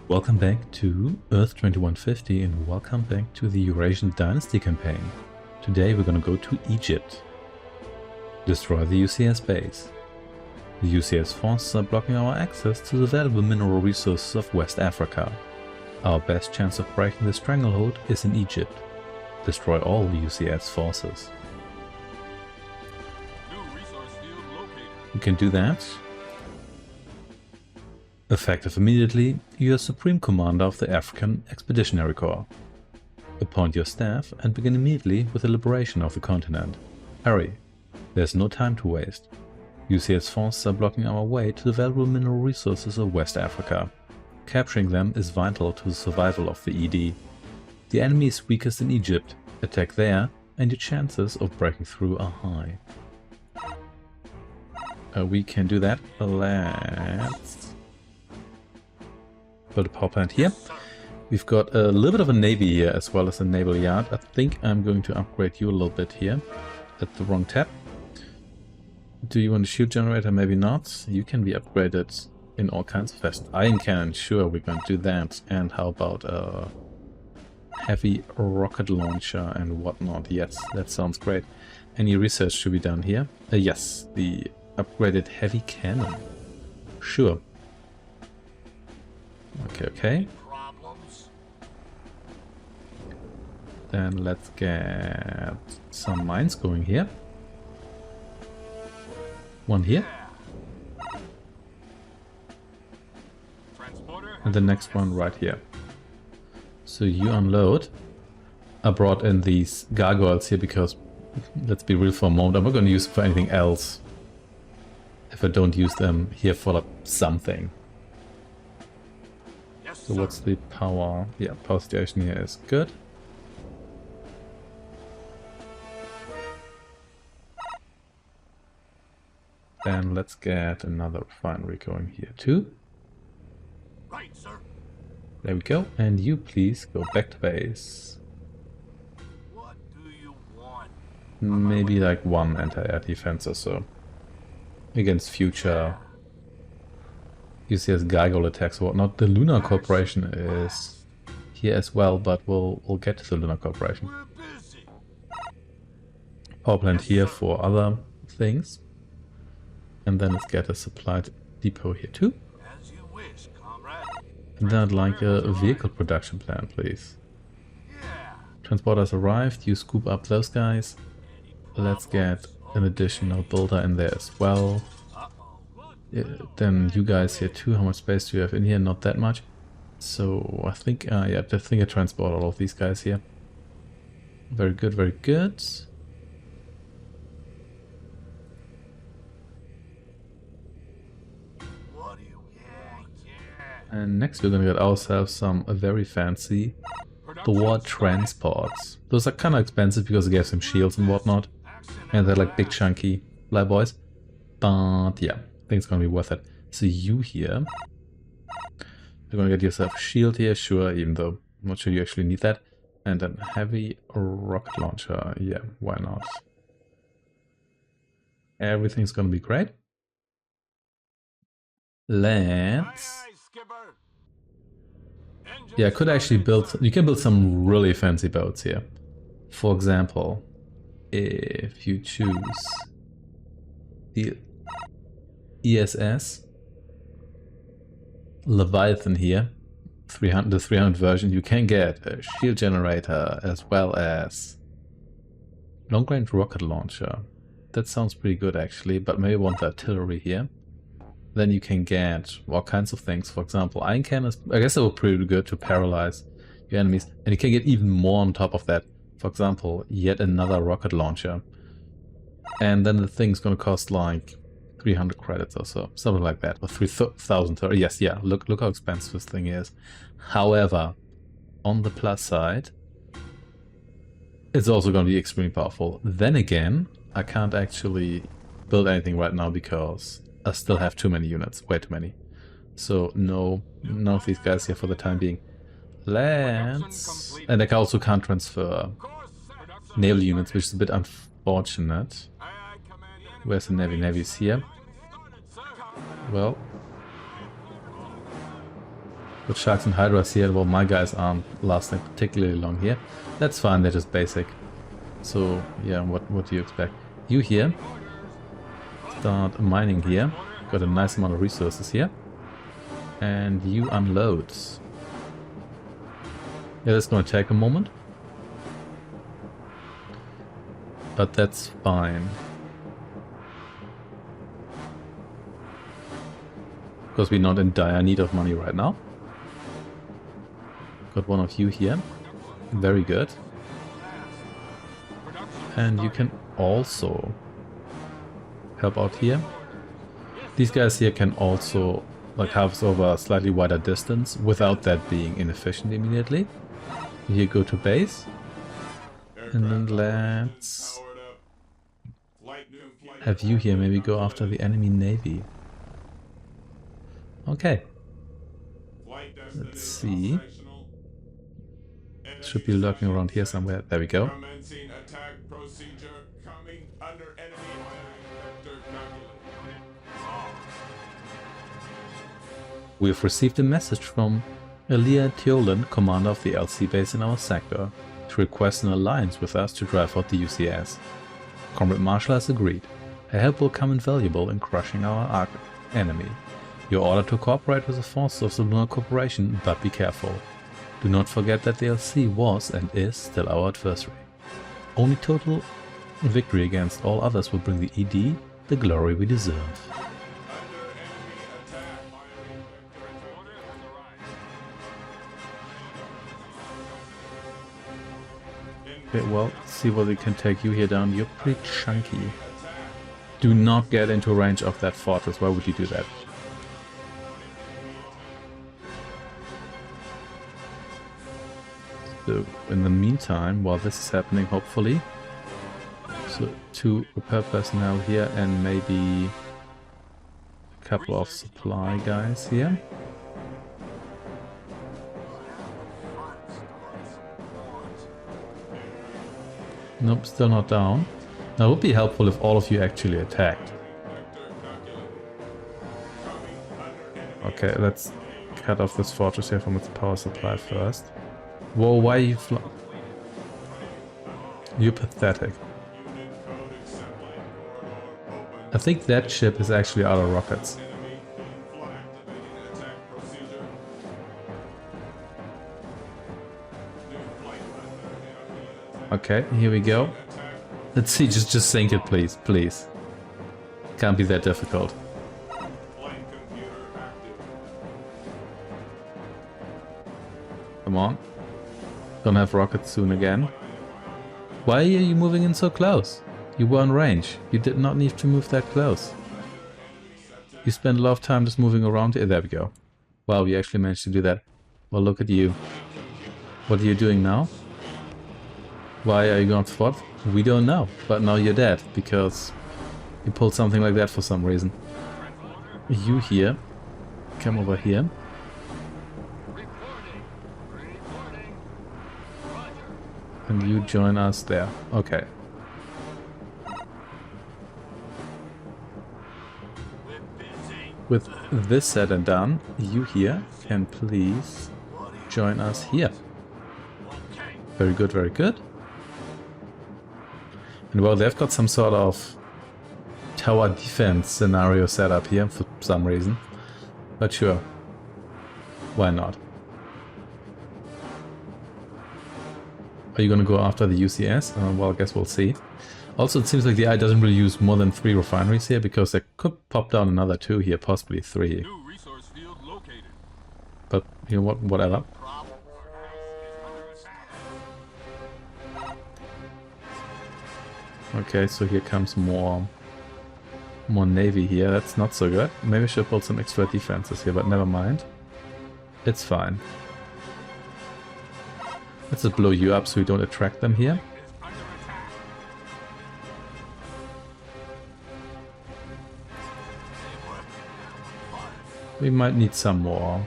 Welcome back to Earth 2150 and welcome back to the Eurasian Dynasty campaign. Today we're gonna go to Egypt. Destroy the UCS base. The UCS forces are blocking our access to the valuable mineral resources of West Africa. Our best chance of breaking the stranglehold is in Egypt. Destroy all the UCS forces. We can do that. Effective immediately, you are Supreme Commander of the African Expeditionary Corps. Appoint your staff and begin immediately with the liberation of the continent. Hurry, there's no time to waste. UCS forces are blocking our way to the valuable mineral resources of West Africa. Capturing them is vital to the survival of the ED. The enemy is weakest in Egypt. Attack there and your chances of breaking through are high. We can do that. Let's build a power plant here. We've got a little bit of a navy here as well as a naval yard. I think I'm going to upgrade you a little bit here. At the wrong tab. Do you want a shield generator? Maybe not. You can be upgraded in all kinds of fashion. Iron cannon, sure, we're going to do that. And how about a heavy rocket launcher and whatnot? Yes, that sounds great. Any research should be done here? Yes, the upgraded heavy cannon. Sure. Okay. Then let's get some mines going here. One here. And the next one right here. So you unload. I brought in these gargoyles here because, let's be real for a moment, I'm not going to use them for anything else. If I don't use them here for like something. So what's the power? Yeah, power situation here is good. Then let's get another refinery going here too. Right, sir. There we go. And you please go back to base. What do you want? Maybe like one anti-air defense or so. Against future UCS gargoyle attacks or whatnot. The Lunar Corporation is here as well, but we'll get to the Lunar Corporation. We're busy. Power plant here for other things. And then let's get a supply depot here too. As you wish, comrade. And then I'd like a vehicle production plan, please. Yeah. Transporters arrived, you scoop up those guys. Let's get an additional builder in there as well. Then you guys here too. How much space do you have in here? Not that much. So I think, yeah, I think I transport all of these guys here. Very good, very good. What do you want? And next we're gonna get ourselves some very fancy Thor transports. Those are kind of expensive because it gives them shields and whatnot. And they're like big chunky fly boys. But yeah, I think it's gonna be worth it. So you here, you're gonna get yourself a shield here, sure, even though I'm not sure you actually need that. And then heavy rocket launcher, yeah, why not? Everything's gonna be great. Let's... Yeah, I could actually build... You can build some really fancy boats here. For example, if you choose the ESS Leviathan here, the 300 version, you can get a shield generator as well as long-range rocket launcher. That sounds pretty good actually, but maybe want the artillery here. Then you can get all kinds of things. For example, iron cannons, I guess they were pretty good to paralyze your enemies. And you can get even more on top of that. For example, yet another rocket launcher. And then the thing's gonna cost like 300 credits or so, something like that, or 3,000. Yes, yeah. Look how expensive this thing is. However, on the plus side, it's also going to be extremely powerful. Then again, I can't actually build anything right now because I still have too many units, way too many. So no, none of these guys here for the time being. Let's, and I also can't transfer naval units, which is a bit unfortunate. Where's the navy? Navy's here. Well, With sharks and hydras here, well, my guys aren't lasting particularly long here. That's fine, they're just basic. So, yeah, what do you expect? You here. Start mining here. Got a nice amount of resources here. And you unload. Yeah, that's gonna take a moment. But that's fine. Because we're not in dire need of money right now. Got one of you here. Very good. And you can also help out here. These guys here can also like harvest over a slightly wider distance without that being inefficient immediately. Here go to base. And then let's have you here maybe go after the enemy navy. Okay. Let's see. Should be lurking around here somewhere. There we go. We have received a message from Elia Teolan, commander of the LC base in our sector, to request an alliance with us to drive out the UCS. Comrade Marshall has agreed. Her help will come invaluable in crushing our enemy. Your order to cooperate with the forces of the Lunar Corporation, but be careful. Do not forget that the LC was and is still our adversary. Only total victory against all others will bring the ED the glory we deserve. Okay, well, see what we can take you here down. You're pretty chunky. Do not get into range of that fortress. Why would you do that? So, in the meantime, while this is happening, hopefully, so 2 repair personnel here and maybe a couple of supply guys here. Nope, still not down. Now it would be helpful if all of you actually attacked. Okay, let's cut off this fortress here from its power supply first. Whoa, why are you You're pathetic. I think that ship is actually out of rockets. Okay, here we go. Let's see, just sink it, please, please. Can't be that difficult. Come on. Gonna have rockets soon again. Why are you moving in so close? You were on range. You did not need to move that close. You spent a lot of time just moving around here. There we go. Wow, we actually managed to do that. Well, look at you. What are you doing now? Why are you going forward? We don't know, but now you're dead, because you pulled something like that for some reason. You here, come over here. And you join us there. Okay. With this said and done, you here can please join us here. Very good, very good. And well, they've got some sort of tower defense scenario set up here for some reason. But sure, why not? Are you gonna go after the UCS? Well, I guess we'll see. Also, it seems like the eye doesn't really use more than 3 refineries here, because they could pop down another 2 here, possibly 3. New resource field located. But, you know what, whatever. Okay, so here comes more navy here. That's not so good. Maybe I should build some extra defenses here, but never mind. It's fine. Let's just blow you up so we don't attract them here. We might need some more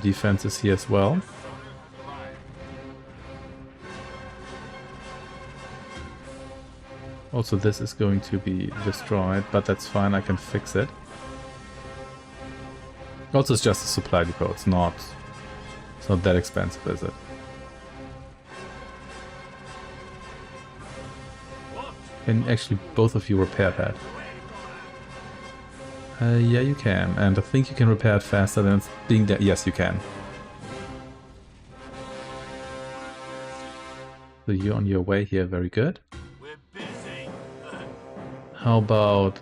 defenses here as well. Also, this is going to be destroyed, but that's fine, I can fix it. Also, it's just a supply depot. It's not that expensive, is it? Can actually both of you repair that? Yeah, you can. And I think you can repair it faster than it's being there. Yes, you can. So you're on your way here. Very good. We're busy. How about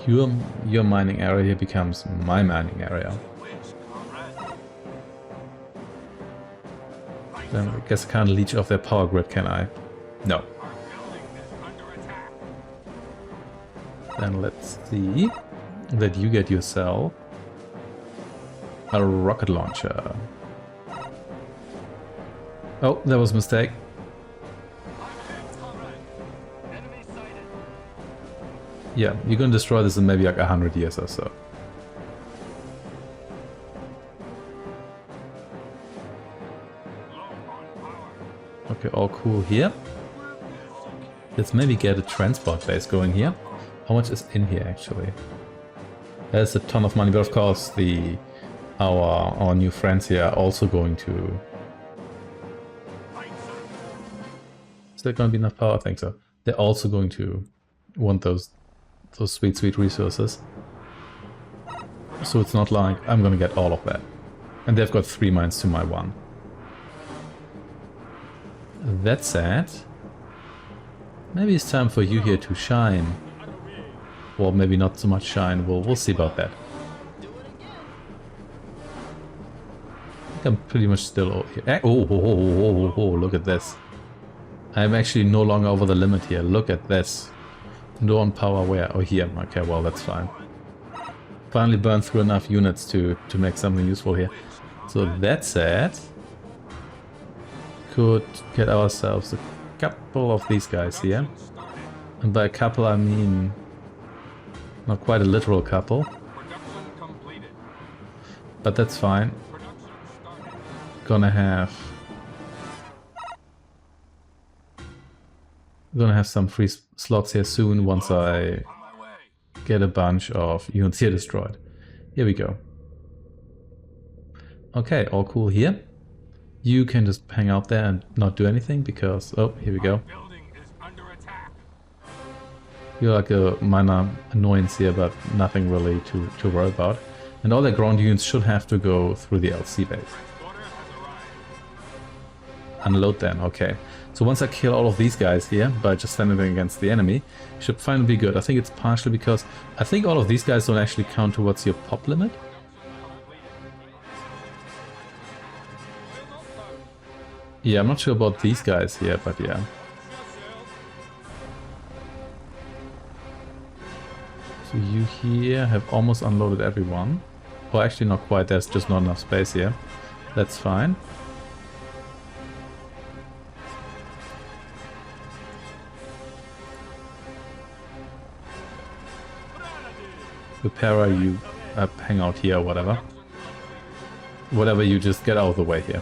your mining area here becomes my mining area? Wish, comrade. Then I guess I can't leech off their power grid, can I? No. Our building is under attack. Then let's see that you get yourself a rocket launcher. Oh, that was a mistake. Yeah, you're gonna destroy this in maybe like 100 years or so. Okay, all cool here. Let's maybe get a transport base going here. How much is in here actually? There's a ton of money, but of course our new friends here are also going to... Is there gonna be enough power? I think so. They're also going to want those sweet, sweet resources. So it's not like I'm gonna get all of that. And they've got 3 mines to my 1. That said, maybe it's time for you here to shine. Well, maybe not so much shine. We'll see about that. I think I'm pretty much still over here. Oh, look at this. I'm actually no longer over the limit here. Look at this. No on power where? Oh, here. Okay, well, that's fine. Finally burned through enough units to make something useful here. So that said, could get ourselves a couple of these guys here. And by a couple, I mean not quite a literal couple. But that's fine. Gonna have some free slots here soon once I get a bunch of units here destroyed. Here we go. Okay, all cool here. You can just hang out there and not do anything because... Oh, here we go. You're like a minor annoyance here, but nothing really to worry about. And all their ground units should have to go through the LC base. Unload then, okay. So once I kill all of these guys here by just standing against the enemy, should finally be good. I think it's partially because I think all of these guys don't actually count towards your pop limit. Yeah, I'm not sure about these guys here, but yeah. So you here have almost unloaded everyone. Well, actually not quite, there's just not enough space here. That's fine. Repairer, you hang out here or whatever. Whatever, you just get out of the way here.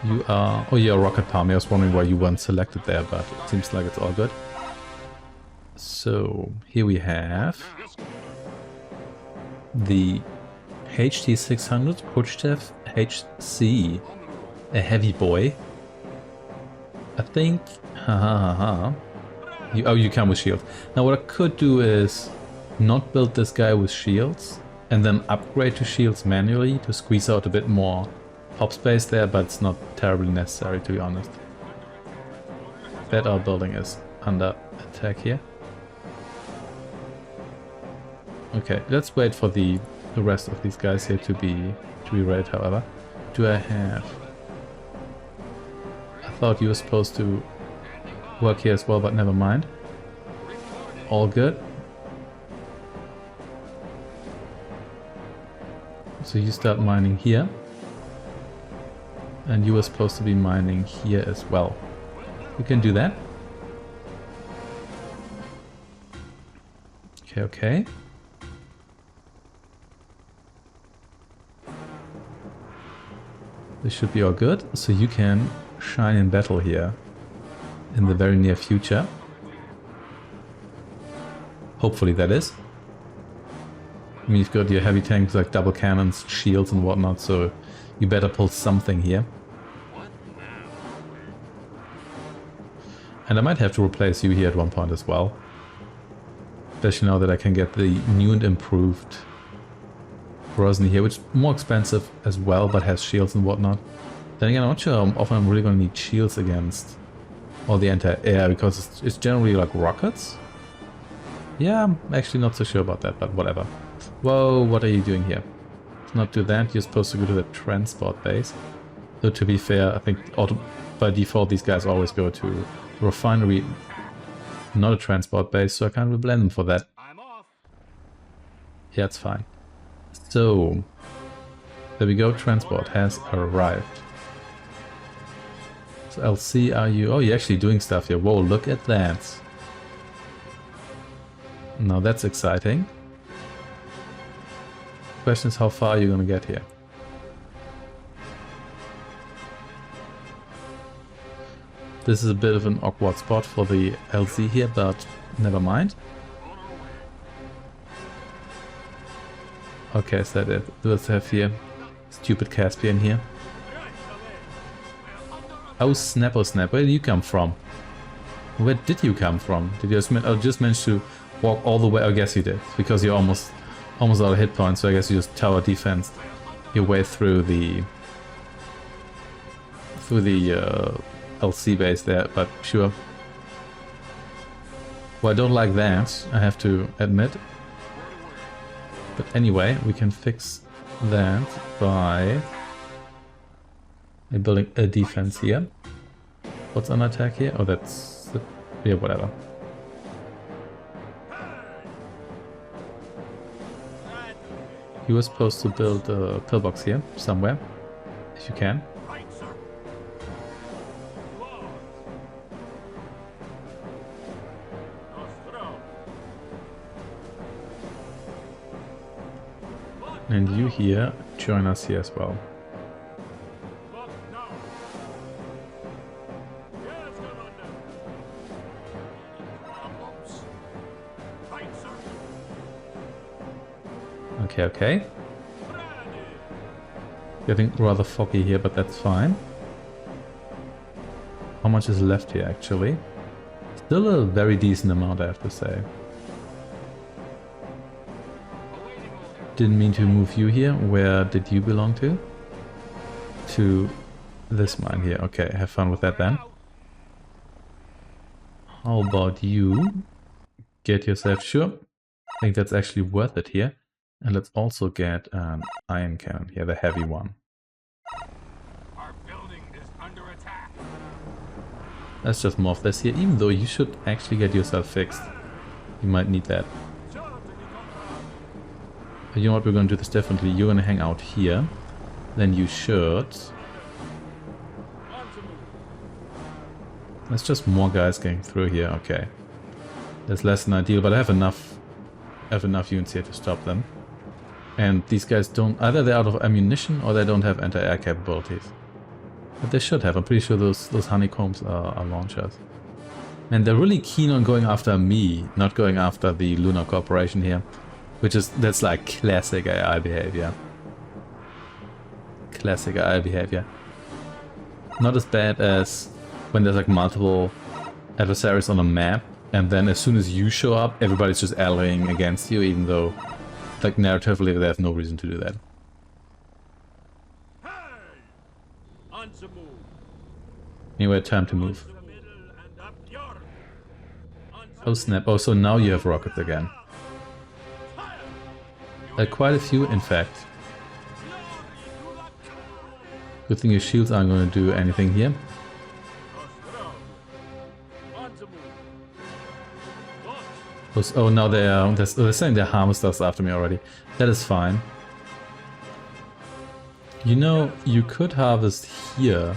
You are... Oh, you're a rocket palm. I was wondering why you weren't selected there, but it seems like it's all good. So, here we have the HT600 Puchdev HC. A heavy boy. I think... You come with shields. Now what I could do is not build this guy with shields and then upgrade to shields manually to squeeze out a bit more pop space there, but it's not terribly necessary, to be honest. Bet our building is under attack here. Okay, let's wait for the rest of these guys here to be ready, however. Do I have... I thought you were supposed to work here as well, but never mind. All good. So you start mining here. And you were supposed to be mining here as well. You can do that. Okay, okay. This should be all good. So you can shine in battle here in the very near future. Hopefully that is. I mean, you've got your heavy tanks like double cannons, shields and whatnot, so you better pull something here. And I might have to replace you here at one point as well. Especially now that I can get the new and improved Eurasian here, which is more expensive as well, but has shields and whatnot. Then again, I'm not sure how often I'm really going to need shields against all the anti-air, because it's generally like rockets. Yeah, I'm actually not so sure about that, but whatever. Whoa, what are you doing here? Not do that, you're supposed to go to the transport base. Though to be fair, I think by default these guys always go to refinery, not a transport base, so I can't really blame them for that. I'm off. Yeah, it's fine. So, there we go, transport has arrived. So LC, are you... Oh, you're actually doing stuff here. Whoa, look at that. Now that's exciting. Question is, how far are you going to get here? This is a bit of an awkward spot for the LC here, but never mind. Okay, is that it? Let's have here stupid Caspian here. Oh snap, where did you come from? Where did you come from? Did you just manage to walk all the way? I guess you did, because you're almost out of hit points, so I guess you just tower defense your way through the LC base there, but sure. Well, I don't like that, I have to admit. But anyway, we can fix that by building a defense here. What's on attack here? Oh, that's... yeah, whatever. You were supposed to build a pillbox here, somewhere, if you can. And you here, join us here as well. Okay. Getting rather foggy here, but that's fine. How much is left here, actually? Still a very decent amount, I have to say. Didn't mean to move you here. Where did you belong to? To this mine here. Okay, have fun with that then. How about you get yourself... Sure. I think that's actually worth it here. And let's also get an iron cannon here, the heavy one. Our building is under attack. Let's just morph this here, even though you should actually get yourself fixed. You might need that. You know what, we're going to do this differently. You're going to hang out here. Then you should... There's just more guys getting through here. Okay. That's less than ideal, but I have enough units here to stop them. And these guys don't... Either they're out of ammunition or they don't have anti-air capabilities. But they should have. I'm pretty sure those honeycombs are launchers. And they're really keen on going after me, not going after the Lunar Corporation here. That's like classic AI behavior. Classic AI behavior. Not as bad as when there's like multiple adversaries on a map, and then as soon as you show up, everybody's just allying against you, even though, like, narratively, they have no reason to do that. Anyway, time to move. Oh snap, oh, so now you have rockets again. Quite a few, in fact. Good thing your shields aren't going to do anything here. Oh, now they're saying they're harvesters after me already. That is fine. You know, you could harvest here,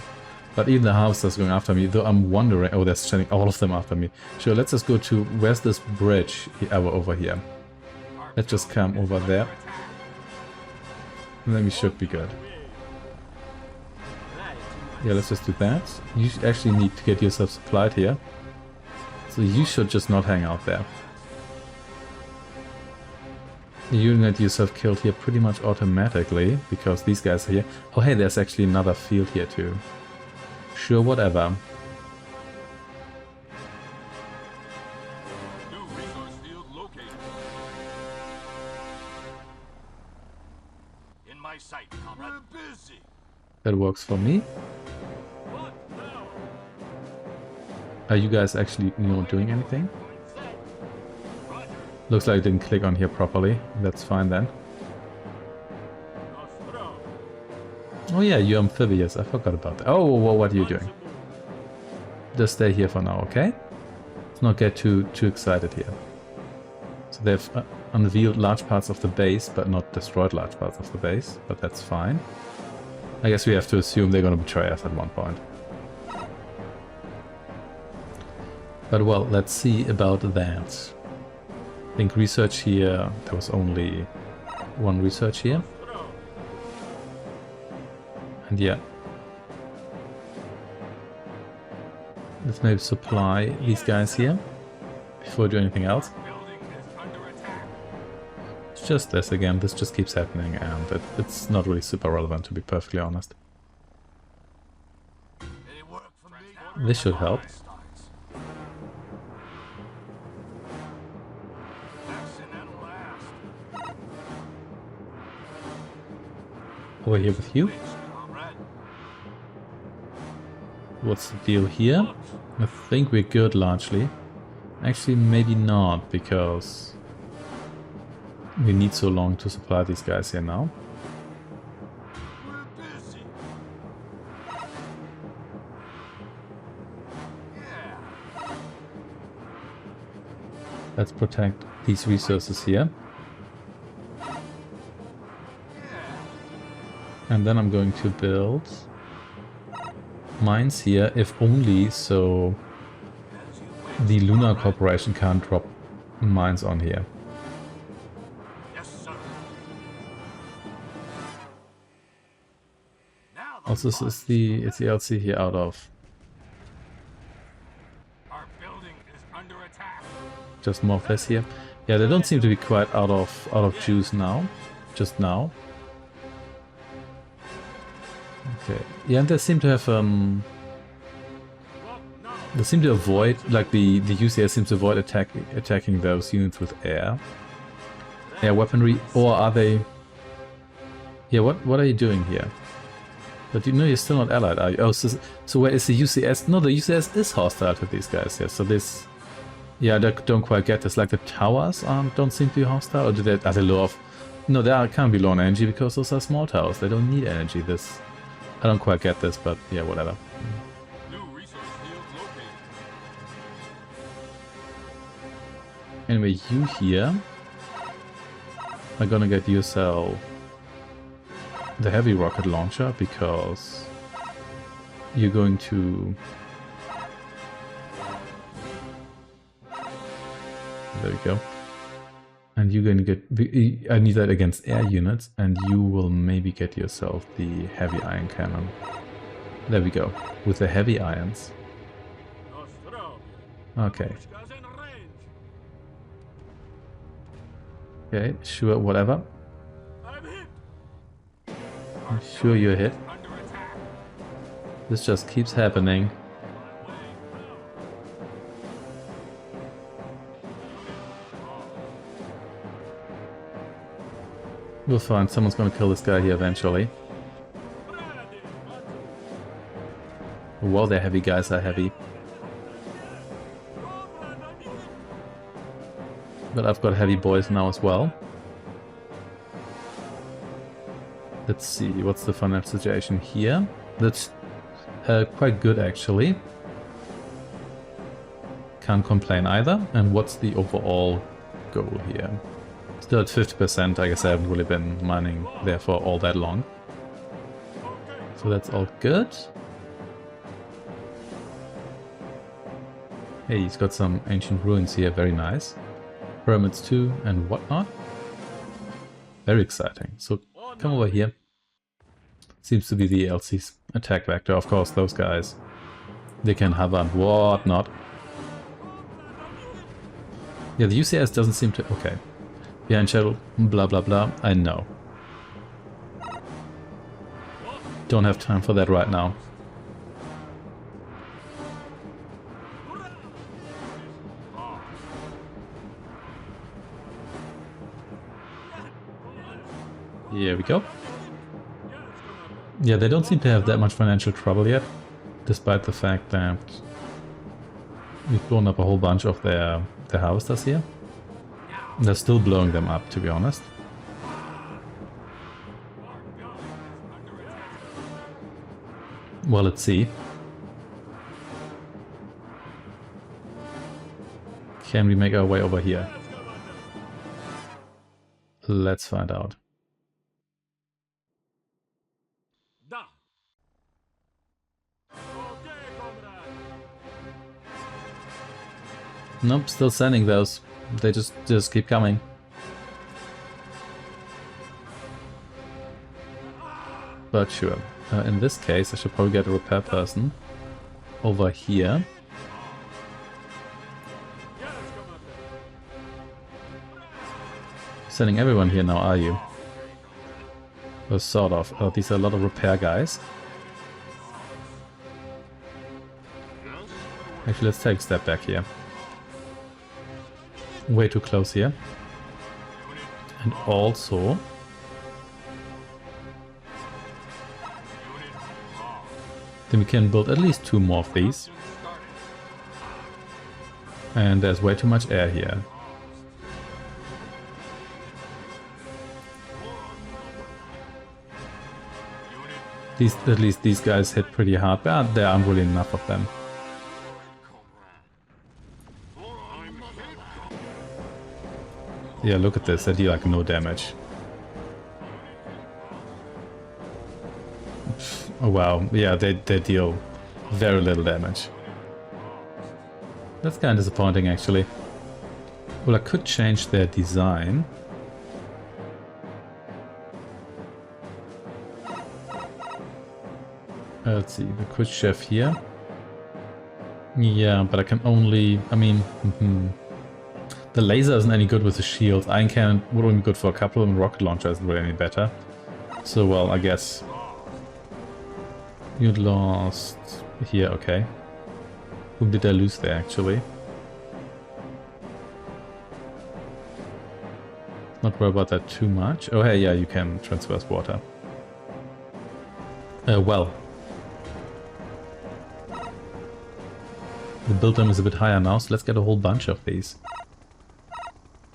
but even the harvesters going after me, though I'm wondering... Oh, they're sending all of them after me. Sure, let's just go to... Where's this bridge over here? Let's just come over there. And then we should be good. Yeah, let's just do that. You actually need to get yourself supplied here. So you should just not hang out there. You get yourself killed here pretty much automatically, because these guys are here. Oh hey, there's actually another field here too. Sure, whatever. New resource field located. In my sight, comrade. We're busy. That works for me. What now? Are you guys actually, you know, doing anything? Set. Roger. Looks like I didn't click on here properly. That's fine then. Nostro. Oh yeah, you're amphibious. I forgot about that. Oh, well, what are you doing? Just stay here for now, okay? Let's not get too excited here. So they've unveiled large parts of the base, but not destroyed large parts of the base. But that's fine. I guess we have to assume they're going to betray us at one point. But well, let's see about that. I think research here, there was only one research here. And yeah. Let's maybe supply these guys here before we do anything else. Building is under attack. It's just this again, this just keeps happening and it's not really super relevant to be perfectly honest. Any work for me? This should help. Action at last. Over here with you. Comrade. What's the deal here? I think we're good largely. Actually, maybe not, because we need so long to supply these guys here now. We're busy. Yeah. Let's protect these resources here. And then I'm going to build mines here, if only so the Lunar Corporation can't drop mines on here. Yes, sir. Now the Also, this is the LC here out of Our building is under attack. just more of this here. Yeah, they don't seem to be quite out of juice now. Just now. Okay. Yeah, and they seem to have What now? they seem to avoid, like the UCS seems to avoid attacking those units with air weaponry, or are they? Yeah, what are you doing here? But you know you're still not allied, are you? Oh, so where is the UCS? No, the UCS is hostile to these guys here. So this, yeah, I don't quite get this. Like the towers don't seem to be hostile, or are they low off? No, they can't be low on energy because those are small towers. They don't need energy. This, I don't quite get this, but yeah, whatever. New resource field located. Anyway, you here are gonna get yourself the heavy rocket launcher because you're going to... There we go. And you're going to get... I need that against air units, and you will maybe get yourself the heavy iron cannon. There we go. With the heavy irons. Nostro. Okay. Pushka's in range. Okay, sure, whatever. I'm hit. I'm sure you're hit. Under attack. This just keeps happening. We'll find someone's gonna kill this guy here eventually. Well, their heavy guys are heavy. But I've got heavy boys now as well. Let's see, what's the financial situation here? That's quite good actually. Can't complain either. And what's the overall goal here? Still at 50%, I guess I haven't really been mining there for all that long. So that's all good. Hey, he's got some ancient ruins here, very nice. Pyramids too, and whatnot. Very exciting. So come over here. Seems to be the LC's attack vector. Of course, those guys, they can hover and whatnot. Yeah, the UCS doesn't seem to... Okay. Behind shadow, blah blah blah. I know. Don't have time for that right now. Here we go. Yeah, they don't seem to have that much financial trouble yet, despite the fact that we've blown up a whole bunch of their harvesters here. They're still blowing them up, to be honest. Well, let's see. Can we make our way over here? Let's find out. Da. Okay, comrade. Nope, still sending those. They just keep coming. But sure. In this case, I should probably get a repair person over here. Sending everyone here now, are you? Well, sort of. These are a lot of repair guys. Actually, let's take a step back here. Way too close here. And also... then we can build at least 2 more of these. And there's way too much air here. At least these guys hit pretty hard, but there aren't really enough of them. Yeah, look at this, they deal like no damage. Oh wow, yeah, they deal very little damage. That's kind of disappointing actually. Well, I could change their design. Let's see, the quick chef here. Yeah, but I can only, I mean, the laser isn't any good with the shield. Iron cannon would only be good for a couple, and rocket launcher isn't really any better. So, well, I guess you'd lost here, okay. Whom did I lose there, actually? Not worry about that too much. Oh, hey, yeah, you can transverse water. Well. The build time is a bit higher now, so let's get a whole bunch of these.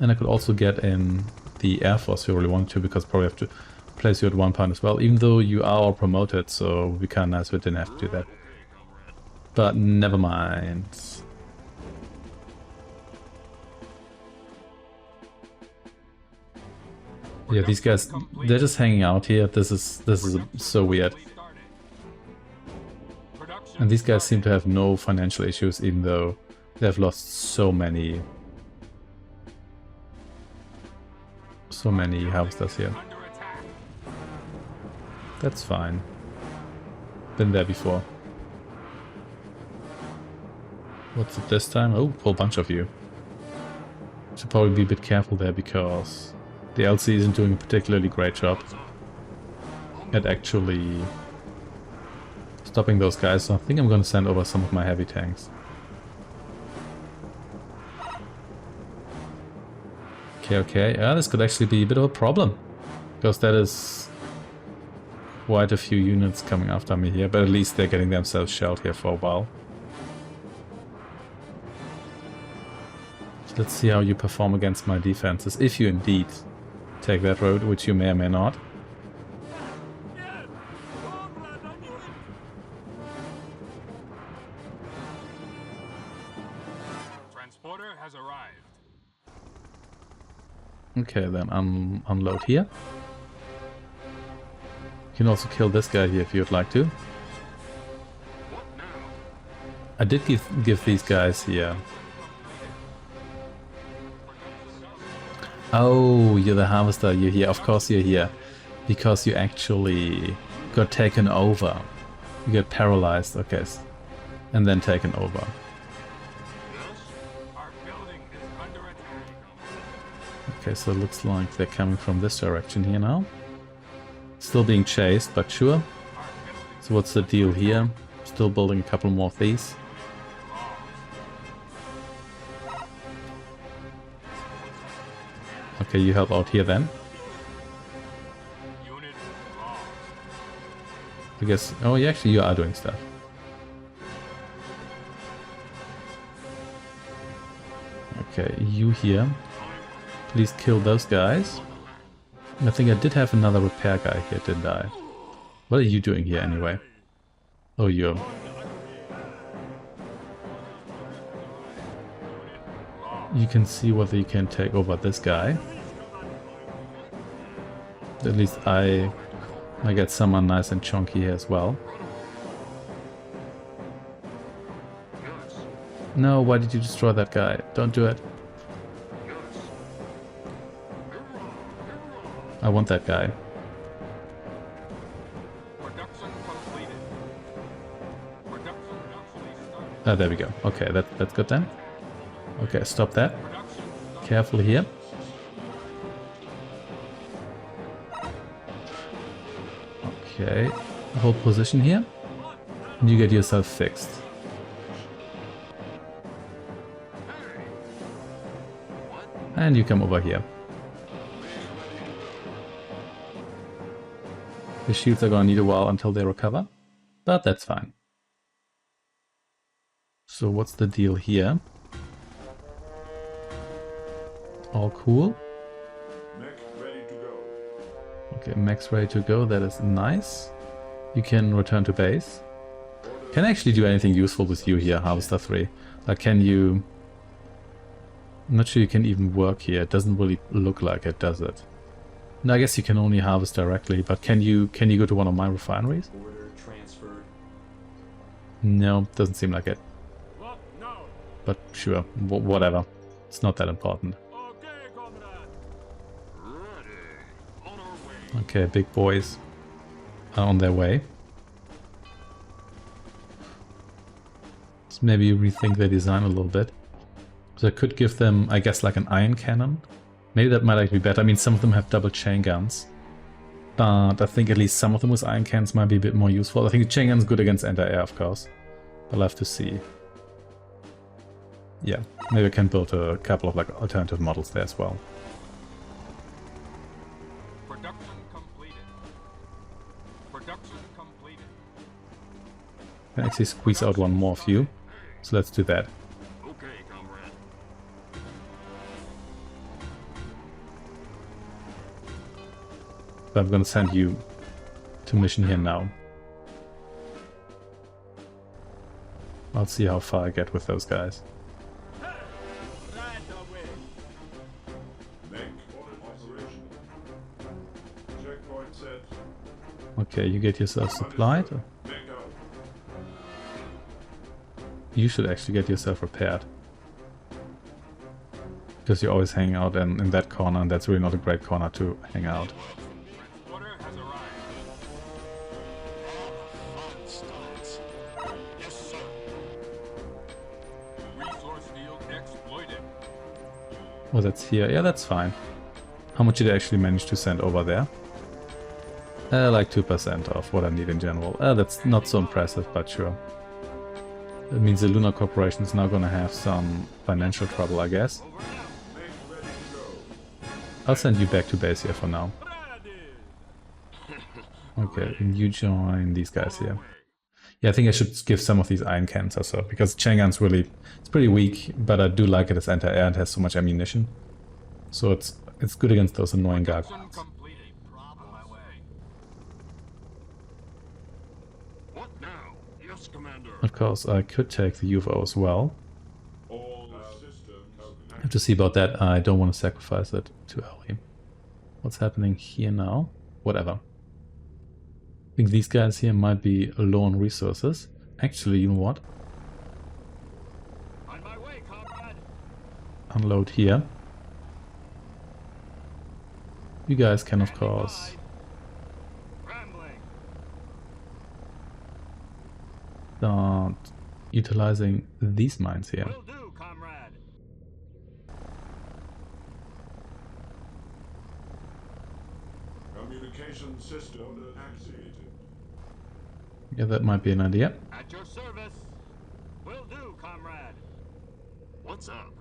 And I could also get in the Air Force if you really want to, because probably have to place you at 1 point as well, even though you are all promoted, so it would be kind of nice if we didn't have to do that. But never mind. Yeah, these guys, they're just hanging out here. This is so weird. And these guys seem to have no financial issues, even though they've lost so many harvesters here. That's fine. Been there before. What's it this time? Oh, a whole bunch of you. Should probably be a bit careful there, because the LC isn't doing a particularly great job at actually stopping those guys, so I think I'm going to send over some of my heavy tanks. Okay. This could actually be a bit of a problem, because that is quite a few units coming after me here, but at least they're getting themselves shelled here for a while. So let's see how you perform against my defenses, if you indeed take that road, which you may or may not. Transporter has arrived. Okay, then unload here. You can also kill this guy here if you'd like to. I did give these guys here. Oh, you're the harvester, you're here. Of course you're here. Because you actually got taken over. You get paralyzed, okay. And then taken over. Okay, so it looks like they're coming from this direction here now. Still being chased, but sure. So what's the deal here? Still building a couple more of these. Okay, you help out here then. I guess... Oh, yeah, actually you are doing stuff. Okay, you here. Please kill those guys. I think I did have another repair guy here, didn't I? What are you doing here anyway? Oh, you're... You can see whether you can take over this guy. At least I get someone nice and chunky here as well. No, why did you destroy that guy? Don't do it. I want that guy. Ah, there we go. Okay, that's good then. Okay, stop that. Careful here. Okay, hold position here. And you get yourself fixed. And you come over here. The shields are gonna need a while until they recover, but that's fine. So what's the deal here? All cool. Mech ready to go. Okay, mech's ready to go, that is nice. You can return to base. Can I actually do anything useful with you here, Harvester 3? Like, can you... I'm not sure you can even work here, it doesn't really look like it, does it? No, I guess you can only harvest directly, but can you go to one of my refineries? Order transferred. No, doesn't seem like it. Look, no. But sure, whatever. It's not that important. Okay, comrade. Ready. On our way. Okay, big boys are on their way. So maybe rethink their design a little bit. So I could give them, I guess, like an iron cannon. Maybe that might actually be better. I mean, some of them have double chain guns. But I think at least some of them with iron cannons might be a bit more useful. I think the chain gun's good against anti-air, of course. I'll have to see. Yeah, maybe I can build a couple of like alternative models there as well. Production completed. Production completed. I can actually squeeze out one more of you. So let's do that. Okay, comrade. But I'm gonna send you to mission here now. I'll see how far I get with those guys. Right away. Mech operation. Checkpoint set. Okay, you get yourself supplied. Mech out. You should actually get yourself repaired. Because you're always hanging out in that corner, and that's really not a great corner to hang out. Transporter has arrived. Yes, sir. Resource field exploited. Oh, that's here. Yeah, that's fine. How much did I actually manage to send over there? Like 2% of what I need in general. That's not so impressive, but sure. That means the Lunar Corporation is now gonna have some financial trouble, I guess. Over now. Mech ready to go. I'll send you back to base here for now. Ready. Okay, and you join these guys here. Yeah, I think I should give some of these iron cannons or so, because chain gun's really, it's pretty weak, but I do like it as anti-air and has so much ammunition. So it's good against those annoying Production gargoyles. completed. On my way. What now? Yes, Commander. Of course, I could take the UFO as well. All systems. I have to see about that. I don't want to sacrifice it too early. What's happening here now? Whatever. I think these guys here might be low on resources. Actually, you know what? On my way, comrade. Unload here. You guys can, of course, Rambling. start utilizing these mines here. Will do, comrade. Communication system activated. Yeah, that might be an idea. At your service. Will do, comrade. What's up?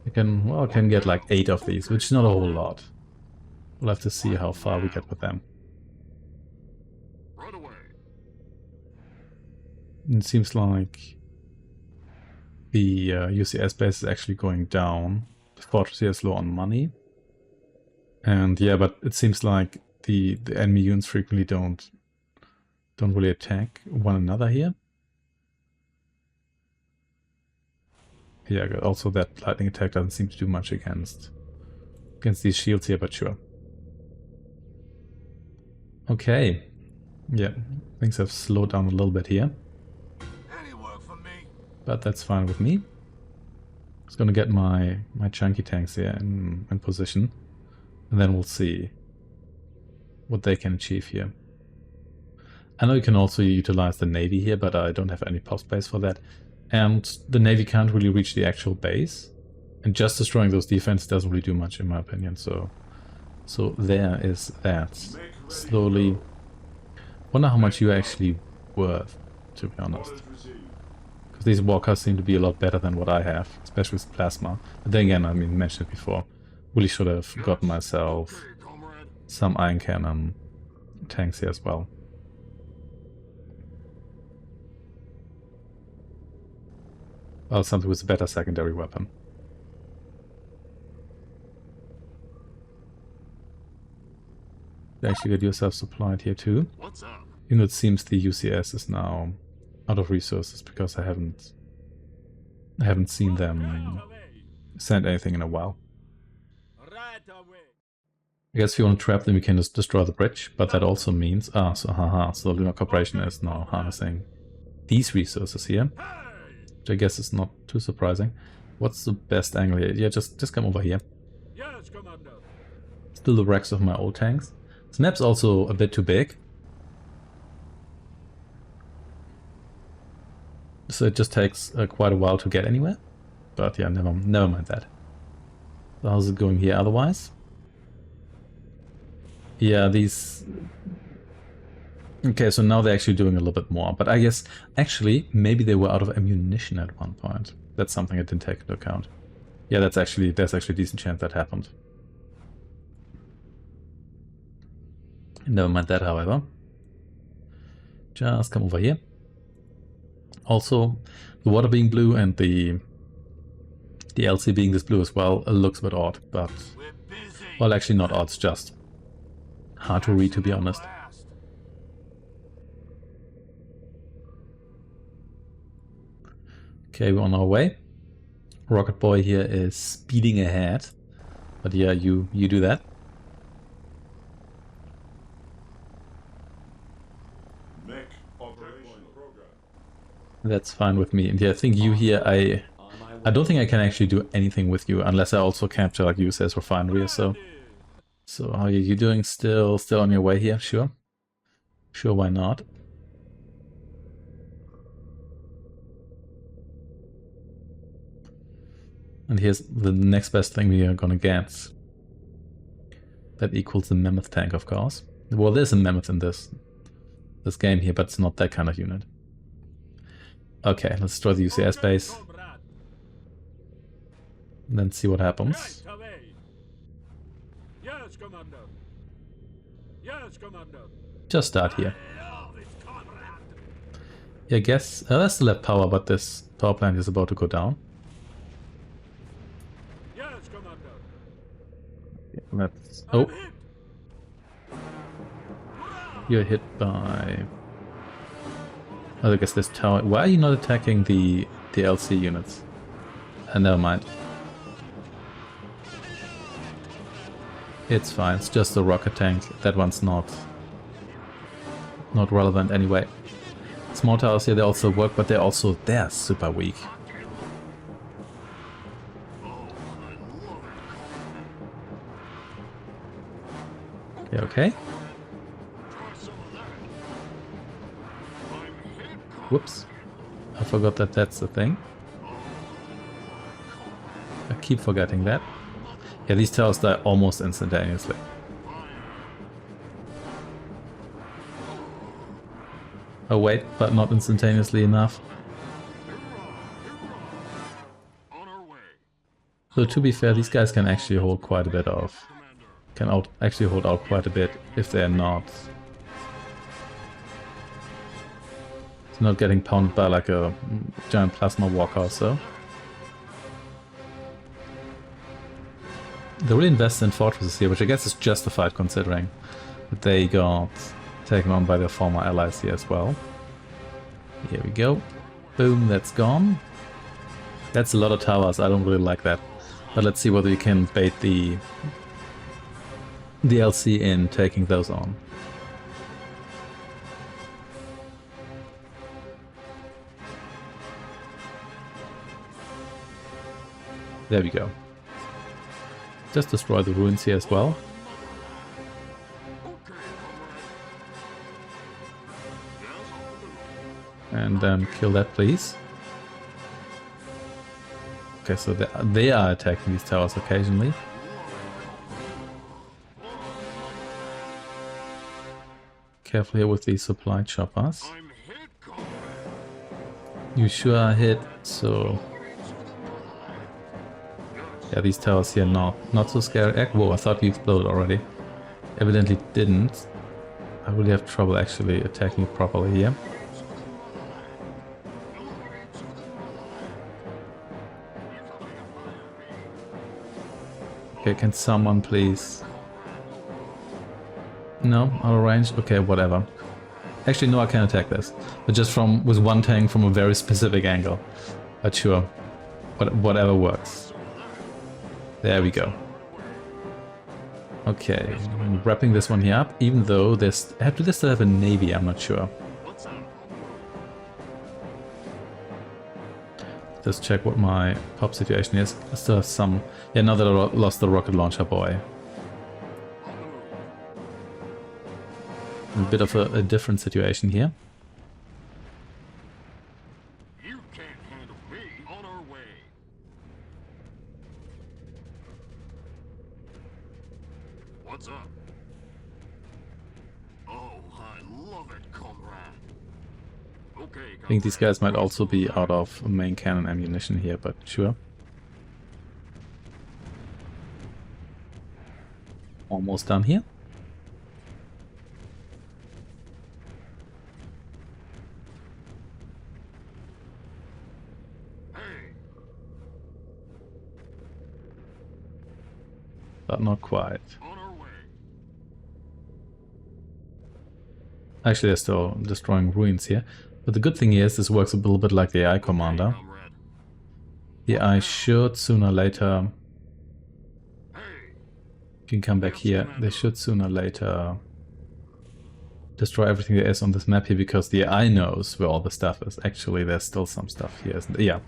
I can get like 8 of these, which is not a whole lot. We'll have to see how far we get with them. Right away. It seems like the UCS base is actually going down. The fortress here is low on money. And yeah, but it seems like the enemy units frequently don't really attack one another here. Yeah, also that lightning attack doesn't seem to do much against these shields here, but sure. Okay. Yeah, things have slowed down a little bit here. Any work for me? But that's fine with me. Just gonna get my chunky tanks here in position. And then we'll see what they can achieve here. I know you can also utilize the Navy here, but I don't have any pop space for that. And the Navy can't really reach the actual base. And just destroying those defenses doesn't really do much in my opinion, so there is that. Slowly. Wonder how much you're actually worth, to be honest. Orders received. Because these walkers seem to be a lot better than what I have, especially with plasma. But then again, I mean, mentioned it before. Really should have gotten myself Okay, comrade. some iron cannon tanks here as well. Well, something with a better secondary weapon. You actually get yourself supplied here too. What's up? You know, it seems the UCS is now out of resources because I haven't seen them send anything in a while. Right away. I guess if you want to trap them, you can just destroy the bridge, but that also means so the Lunar Corporation is now harnessing these resources here, which I guess is not too surprising. What's the best angle here? Yeah, just come over here. Yes, commander. Still the wrecks of my old tanks. This map's also a bit too big, so it just takes quite a while to get anywhere. But yeah, never mind that. So how's it going here otherwise? Yeah, these... Okay, so now they're actually doing a little bit more. But I guess, actually, maybe they were out of ammunition at one point. That's something I didn't take into account. Yeah, there's actually a decent chance that happened. Never mind that, however. Just come over here. Also, the water being blue and the LC being this blue as well looks a bit odd, but... We're busy. Well, actually not odd, it's just hard to read, to be honest. Blast. Okay, we're on our way. Rocket Boy here is speeding ahead. But yeah, you do that. Mech operation program. That's fine with me. And yeah, I think you here, I don't think I can actually do anything with you unless I also capture like USS Refinery or so. So how are you doing? Still on your way here? Sure. Sure, why not? And here's the next best thing we are gonna get. That equals the mammoth tank, of course. Well, there's a mammoth in this game here, but it's not that kind of unit. Okay, let's destroy the UCS base. Comrade. And then see what happens. Right away. Yes, commander. Yes, commander. Just start here. Love it, comrade. Yeah, I guess I still have power, but this power plant is about to go down. Yes, commander. Let's... I'm Oh, hit. you're hit by... Oh, I guess this tower... Why are you not attacking the LC units? Never mind. It's fine, it's just a rocket tank. That one's not relevant anyway. Small towers here, they also work, but they're super weak. Okay, okay. Whoops. I forgot that that's the thing. I keep forgetting that. Yeah, these towers die almost instantaneously. Oh wait, but not instantaneously enough. On our way. So to be fair, these guys can actually hold quite a bit of... Can actually hold out quite a bit if they're not... It's not getting pounded by like a giant plasma walker or so. They really invest in fortresses here, which I guess is justified considering that they got taken on by their former allies here as well. Here we go. Boom, that's gone. That's a lot of towers, I don't really like that. But let's see whether we can bait the DLC in taking those on. There we go. Just destroy the ruins here as well. And kill that, please. Okay, so they are attacking these towers occasionally. Careful here with these supply choppers. You sure are hit, so... Yeah, these towers here not so scary. Whoa, I thought you exploded already. Evidently didn't. I really have trouble actually attacking it properly here. Okay, can someone please... No, out of range? Okay, whatever. Actually, no, I can attack this. But just with one tank from a very specific angle. But sure. Whatever works. There we go. Okay, I'm wrapping this one here up, even though do they still have a navy? I'm not sure. Just check what my pop situation is. I still have some... Yeah, now that I lost the rocket launcher boy. A bit of a different situation here. You can't handle me. On our way. What's up? Oh, I love it, comrade. Okay, I think these guys might also be out of main cannon ammunition here, but sure. Almost done here. But not quite. on our way. Actually, they're still destroying ruins here. But the good thing is, this works a little bit like the AI commander. Comrade. The AI should sooner or later... Hey, You can come back here. They should sooner or later destroy everything there is on this map here, because the AI knows where all the stuff is. Actually, there's still some stuff here, isn't there? Yeah.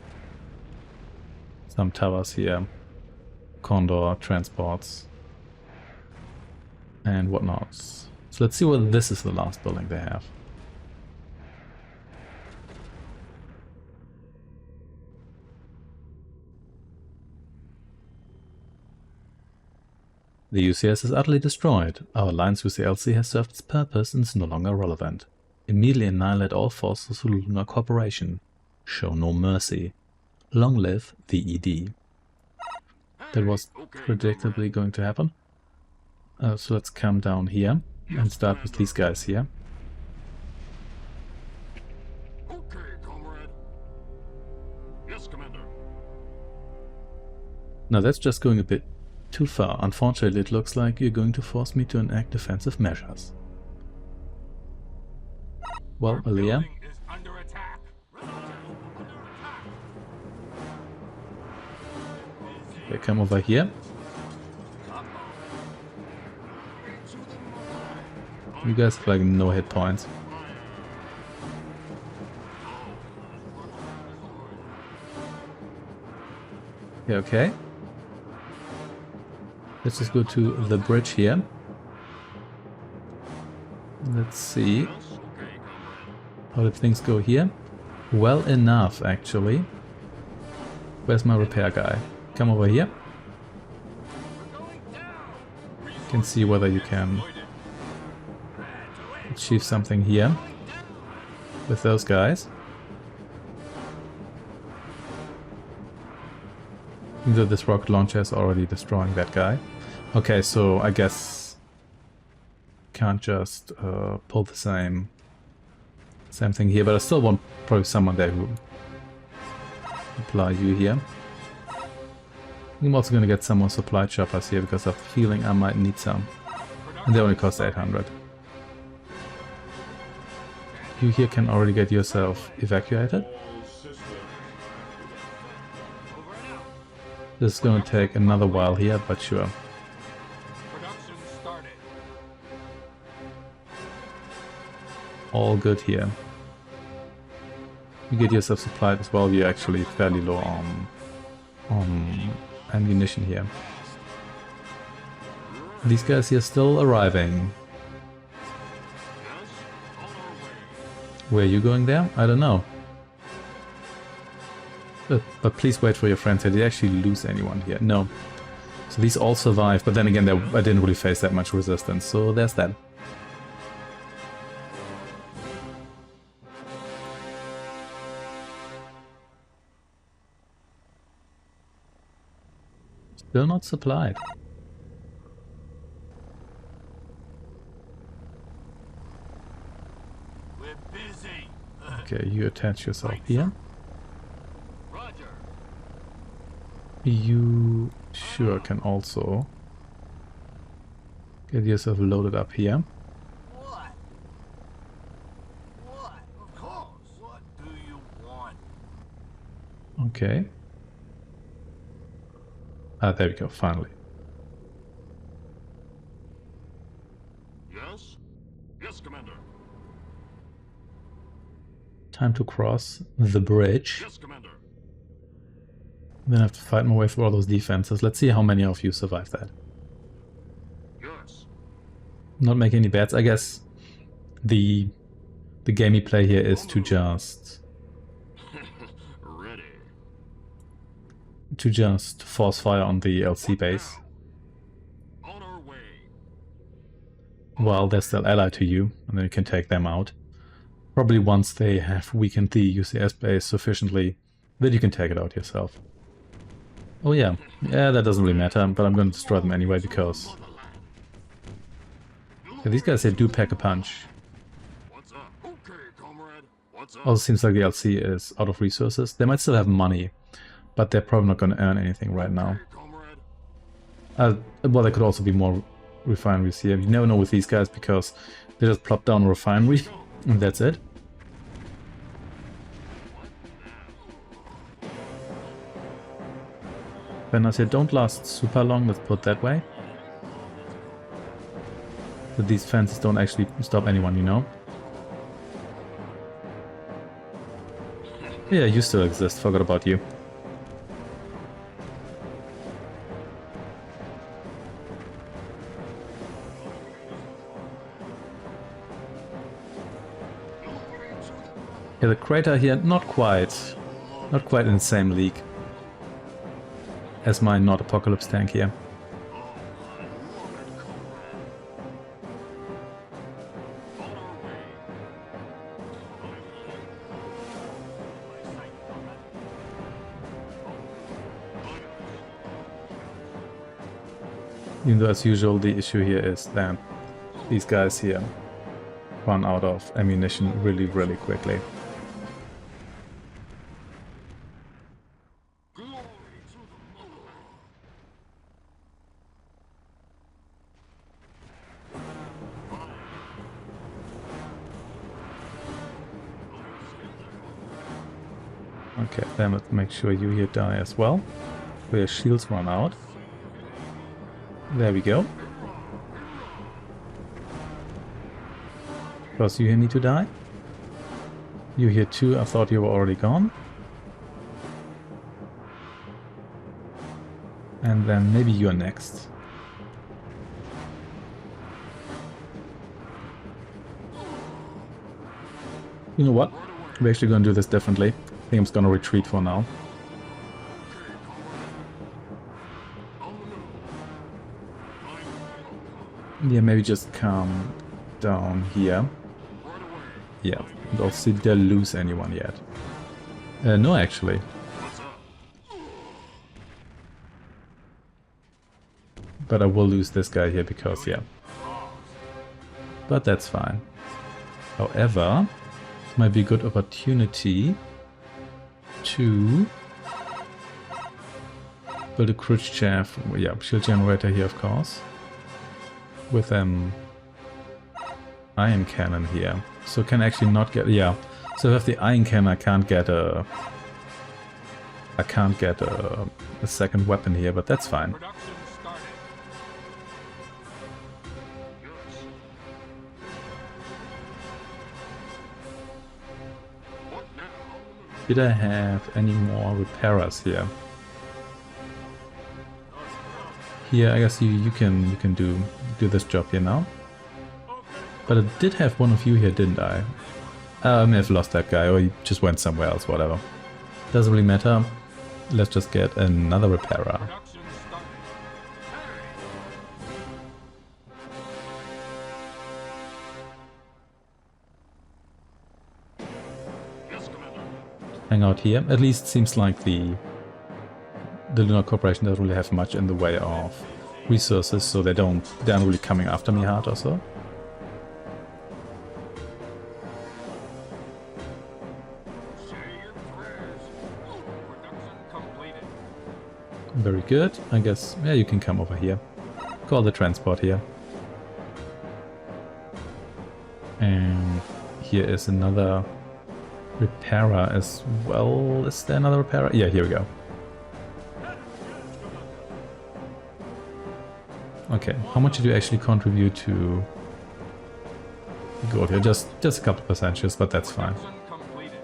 Some towers here. Condor, transports, and whatnot. So let's see whether this is the last building they have. The UCS is utterly destroyed. Our alliance with the LC has served its purpose and is no longer relevant. Immediately annihilate all forces of the Lunar Corporation. Show no mercy. Long live the ED. That was predictably going to happen. So let's come down here and start with these guys here. okay, comrade. Yes, Commander. Now that's just going a bit too far. Unfortunately, it looks like you're going to force me to enact defensive measures. Well, Aliyah, Building is under attack. they come over here. You guys have like no hit points. Yeah, okay. Let's just go to the bridge here. Let's see. How did things go here? Well enough, actually. Where's my repair guy? Come over here. You can see whether you can achieve something here. with those guys. Either this rocket launcher is already destroying that guy. Okay, so I guess can't just pull the same thing here, but I still want probably someone there who apply you here. I'm also gonna get some more supply choppers here because I have a feeling I might need some. And they only cost 800. You here can already get yourself evacuated. All systems. This is gonna take another while here, but sure. Production started. All good here. You get yourself supplied as well. You're actually fairly low on ammunition here. These guys here still arriving. Where are you going there? I don't know. But please wait for your friends here. Did you actually lose anyone here? No. So these all survived, but then again, I didn't really face that much resistance, so there's that. Still not supplied. We're busy. Okay, you attach yourself here. Roger. You sure can also get yourself loaded up here. What? What? Of course. What do you want? Okay. Ah, there we go, finally. Yes? Yes, Commander. Time to cross the bridge. Yes, Commander. Then I have to fight my way through all those defenses. Let's see how many of you survive that. Yes. Not make any bets. I guess the gamey play here is to just Ready. force fire on the LC base On our way. while they're still allied to you, and then you can take them out. Probably once they have weakened the UCS base sufficiently, then you can take it out yourself. Oh yeah, that doesn't really matter, but I'm going to destroy them anyway because yeah, these guys here do pack a punch. What's up? Okay, comrade. What's up? Also seems like the LC is out of resources. They might still have money, but they're probably not going to earn anything right now. Okay, comrade. Well, there could also be more refineries here. You never know with these guys because they just plop down a refinery and that's it. Banners here don't last super long, let's put it that way. But these fences don't actually stop anyone, you know? Yeah, you still exist, forgot about you. Yeah, the crater here, not quite in the same league as my not apocalypse tank here. Even though as usual the issue here is that these guys here run out of ammunition really quickly. Okay, then let's make sure you here die as well. Where your shields run out. There we go. Because you here need to die. You here too, I thought you were already gone. And then maybe you're next. You know what? We're actually going to do this differently. I think I'm just going to retreat for now. Yeah, maybe just come down here. Yeah, And also, did I lose anyone yet? No, actually. What's up? But I will lose this guy here because, yeah. But that's fine. However, it might be a good opportunity to build a Khrushchev, yeah, shield generator here, of course. With iron cannon here. So can actually not get, yeah. So if I have the iron cannon, I can't get a second weapon here, but that's fine. Production started. Yes. What now? Did I have any more repairers here? Here, I guess you can do this job here now. But I did have one of you here, didn't I? I may have lost that guy, or he just went somewhere else, whatever. Doesn't really matter. Let's just get another repairer. Production started. Yes, Commander. Hang out here. At least seems like the Lunar Corporation doesn't really have much in the way of resources, so they aren't really coming after me hard or so. Say your prayers. Production completed. Very good. I guess, yeah, you can come over here. Call the transport here. And here is another repairer as well. Is there another repairer? Yeah, here we go. Okay, how much did you actually contribute to gold here? Just a couple percentages, but that's fine. Production completed.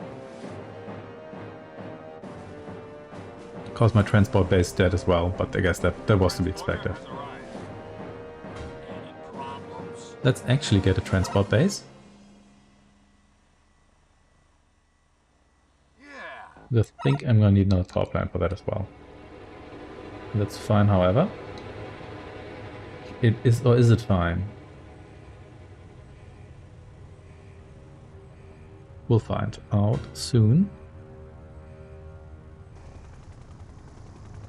Of course, my transport base is dead as well, but I guess that was to be expected. Has arrived. Any problems? Let's actually get a transport base. Yeah. I think I'm gonna need another power plant for that as well. That's fine, however. It is, or is it fine? We'll find out soon.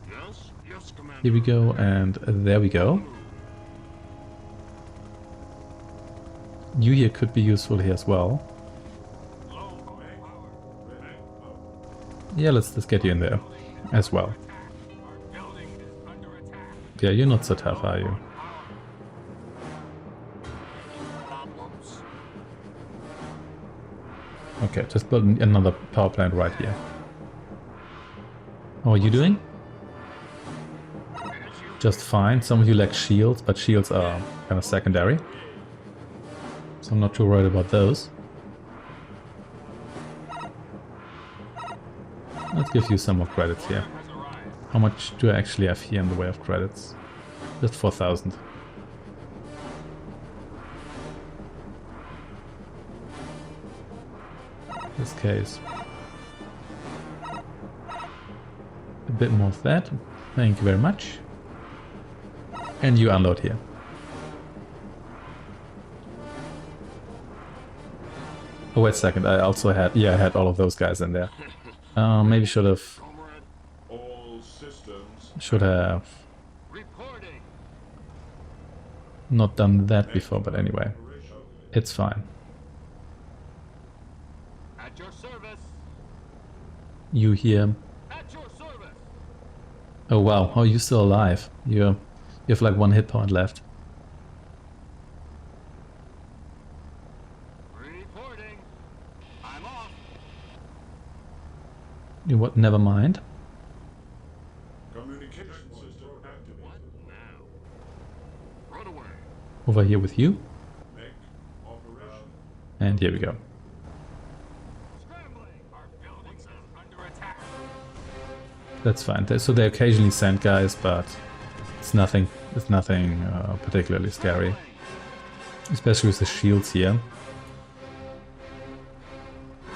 Yes. Yes, Commander. Here we go, and there we go. You here could be useful here as well. Yeah, let's get you in there as well. Our building is under attack. Yeah, you're not so tough, are you? Problems? Okay, just build another power plant right here. How are you doing? Just fine. Some of you lack shields, but shields are kind of secondary. So I'm not too worried about those. Let's give you some more credits here. Has arrived. How much do I actually have here in the way of credits? Just 4,000. In this case. A bit more of that. Thank you very much. And you unload here. Oh, wait a second. I also had, yeah, I had all of those guys in there. Maybe should have Comrade. All systems. Reporting. not done that before, but anyway, it's fine. At your service. You here? At your service. Oh wow, are you still alive? You have like 1 hit point left. Reporting. I'm off. You what? Never mind. Communication system activated. What now? Right away. Over here with you, Make operation. and here we go. Scrambling. Our building is under attack. That's fine. So they occasionally send guys, but it's nothing. It's nothing particularly scary, especially with the shields here.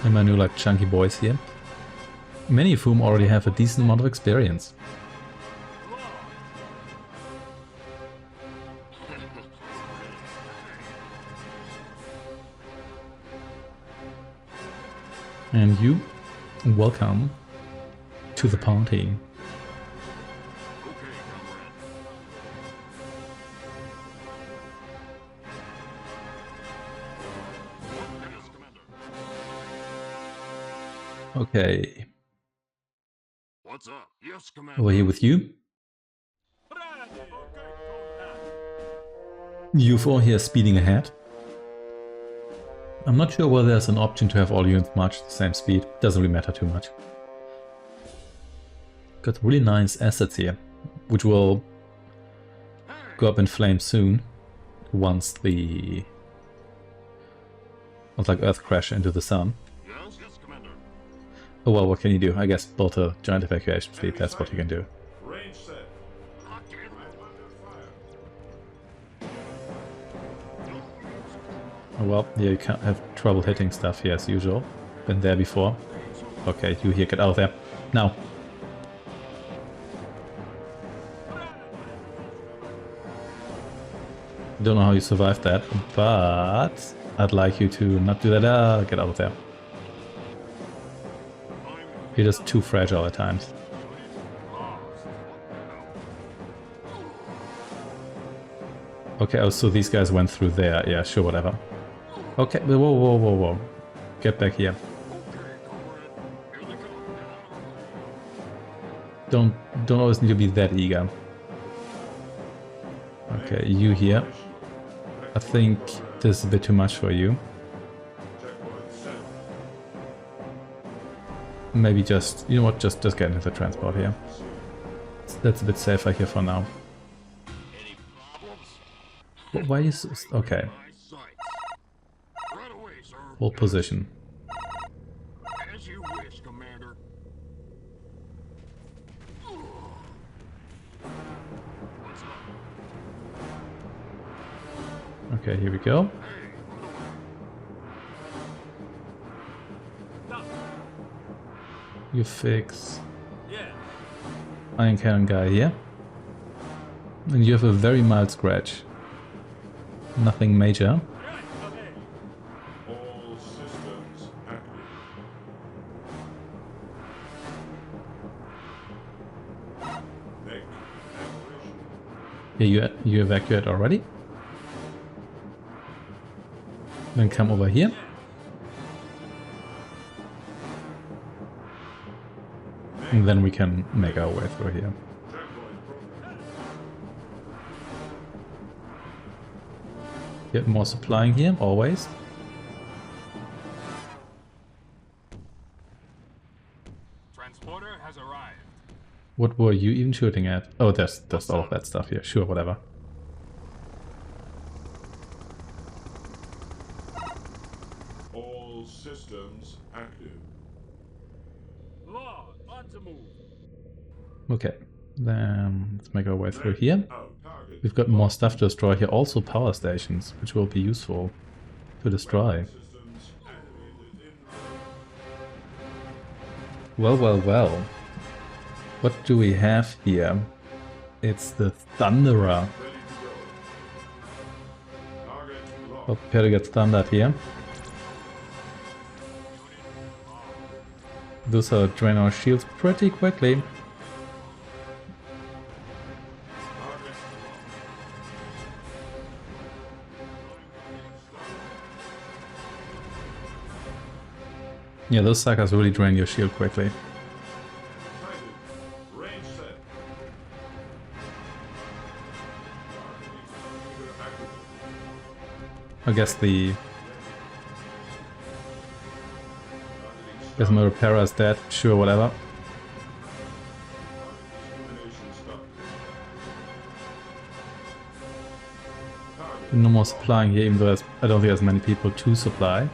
And my new like chunky boys here, many of whom already have a decent amount of experience. And you, welcome to the party. Okay, comrade. Yes, Commander. Okay, What's up? Yes, Commander. over here with you. Ready. Okay, comrade. You four here speeding ahead. I'm not sure whether there's an option to have all units march at the same speed. Doesn't really matter too much. Got really nice assets here, which will go up in flames soon, once like Earth crash into the sun. Yes, yes, Commander. Oh well, what can you do? I guess build a giant evacuation fleet, that's what you can do. Range set. Locked in. Oh well, yeah, you can't have trouble hitting stuff here as usual. Been there before. Okay, you here, get out of there. Now. Don't know how you survived that, but I'd like you to not do that. Get out of there. You're just too fragile at times. Okay, oh, so these guys went through there. Yeah, sure, whatever. Okay, whoa, whoa, whoa, whoa. Get back here. Don't always need to be that eager. Okay, you here. I think this is a bit too much for you. Maybe just, you know what, just get into the transport here. That's a bit safer here for now. Any problems? Why is this? Okay, My sight. Right away, sir. hold position. As you wish, Commander. What's up? Okay, here we go. Hey, Done. You fix Yeah. Iron Cannon guy here. And you have a very mild scratch. Nothing major. Right. Okay. all systems active. Make evacuation. Here you evacuate already. Then come over here. And then we can make our way through here. Checkpoint program. Get more supplying here, always. Transporter has arrived. What were you even shooting at? Oh, there's all of that stuff here. Sure, whatever. All systems active. Lord, on the move. Okay, then let's make our way through here. Out target. We've got more stuff to destroy here. Also power stations, which will be useful to destroy. Systems activated in Well, well, well. What do we have here? It's the Thunderer. ready to go. Target locked. Well, prepare to get thundered here. Those are drain our shields pretty quickly. Target Yeah, those suckers really drain your shield quickly. sighted. Range set. Targeting active. I guess the Targeting guess my repairer is dead. Sure, whatever. discrimination stop. Target. No more supplying here, even though I don't think there's many people to supply.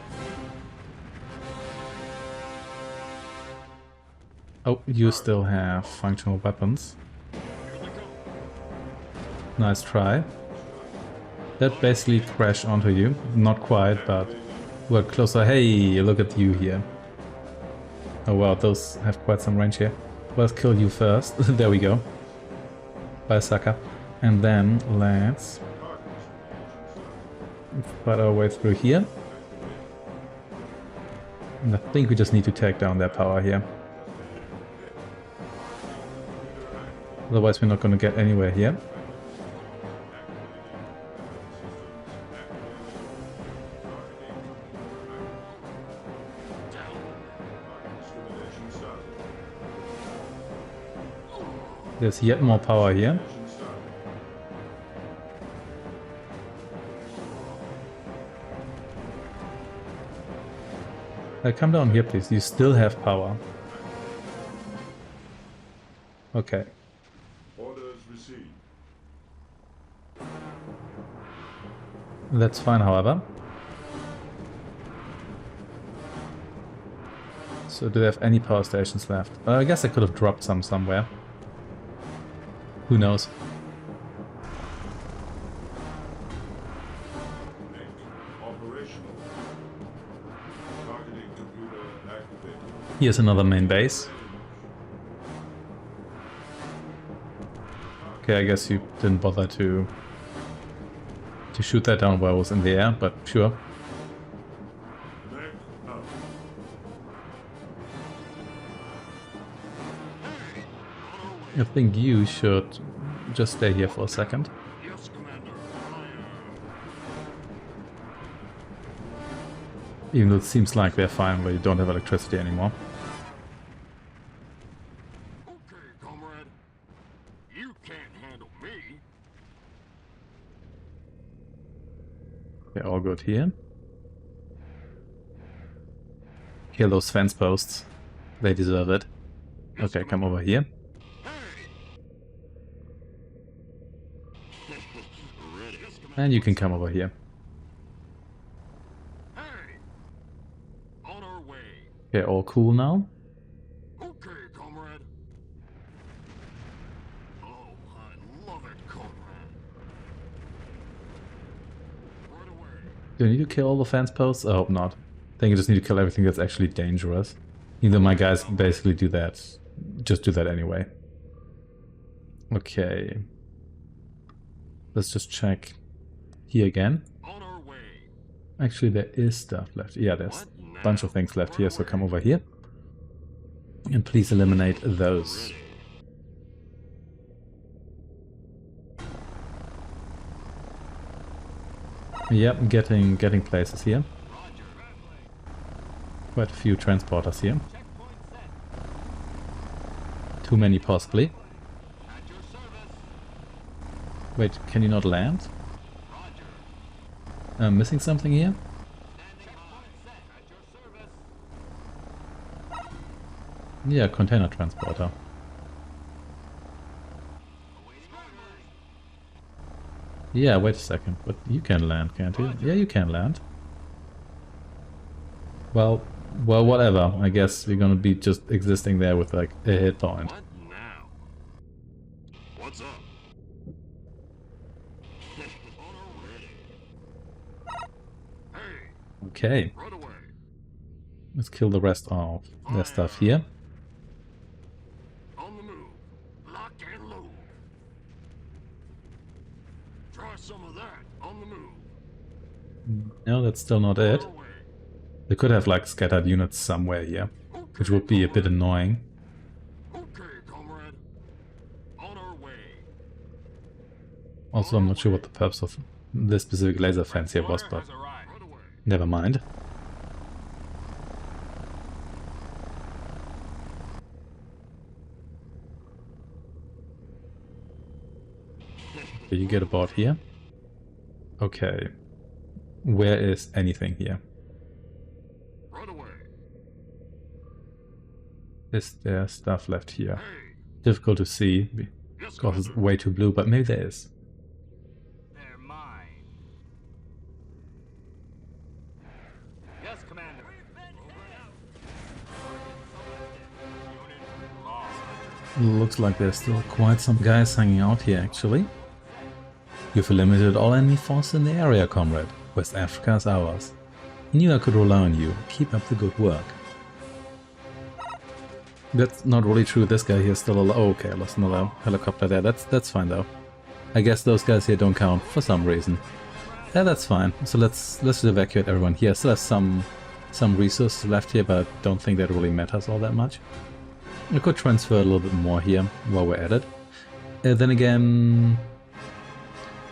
Oh, you still have functional weapons. Here they go. Nice try. That basically crashed onto you. Not quite, but we're closer. Hey, look at you here. Oh wow, those have quite some range here. Let's kill you first. There we go. Bye, sucker. And then let's fight our way through here. And I think we just need to take down their power here. Otherwise we're not going to get anywhere here. There's yet more power here. Come down here, please. You still have power. Okay. Orders received. That's fine, however. So do they have any power stations left? I guess I could have dropped some somewhere. Who knows? Operational. Targeting computer activated. Here's another main base. Okay, I guess you didn't bother to shoot that down while I was in the air, but sure. Mech out. I think you should just stay here for a second. Yes, Commander. Even though it seems like they're fine where you don't have electricity anymore. Okay, comrade. You can't handle me. They're all good here. Kill those fence posts. They deserve it. Okay, come over here. And you can come over here. Hey! On our way. Okay, all cool now. Okay, comrade. Oh, I love it, comrade. Right away. Do I need to kill all the fence posts? I hope not. I think I just need to kill everything that's actually dangerous. Even though my guys basically do that. Just do that anyway. Okay. Let's just check here again. On our way. Actually, there is stuff left. Yeah, there's a bunch of things left here, so come over here. And please eliminate those. Yep, getting places here. Quite a few transporters here. Too many possibly. Wait, can you not land? I'm missing something here? Yeah, container transporter. Yeah, wait a second. But you can land, can't you? Yeah, you can land. Well, whatever. I guess we're gonna be just existing there with like a hit point. What now? What's up? On our way. Hey, Okay, right away. let's kill the rest of their stuff here. On the move. Lock and load. Try some of that. On the move. No, that's still not it. On our way. They could have like scattered units somewhere here, which would be a bit annoying. Okay, comrade. On our way. Also, I'm not sure what the purpose of this specific laser fence here was, but Right away. never mind. Okay, you get aboard here. Okay. Where is anything here? Right away. Is there stuff left here? Hey. Difficult to see Yes, because it's Commander. way too blue, but maybe there is. They're mine. Yes, Commander. Looks like there's still quite some guys hanging out here, actually. You've eliminated all enemy forces in the area, comrade. West Africa is ours. I knew I could rely on you. Keep up the good work. That's not really true. This guy here is still alive. Oh, okay, I lost another helicopter there. That's fine though. I guess those guys here don't count for some reason. Yeah, that's fine. So let's just evacuate everyone here. Still have some some resources left here, but I don't think that really matters all that much. I could transfer a little bit more here while we're at it. Then again,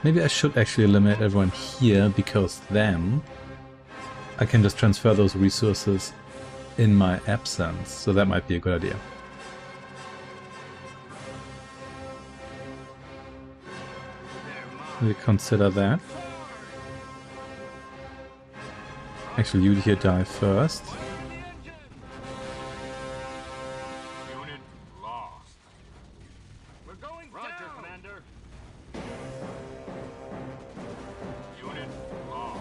maybe I should actually eliminate everyone here, because then I can just transfer those resources in my absence. So that might be a good idea. We consider that. Actually, you here die first. Unit lost. We're going Roger, Commander. Unit lost.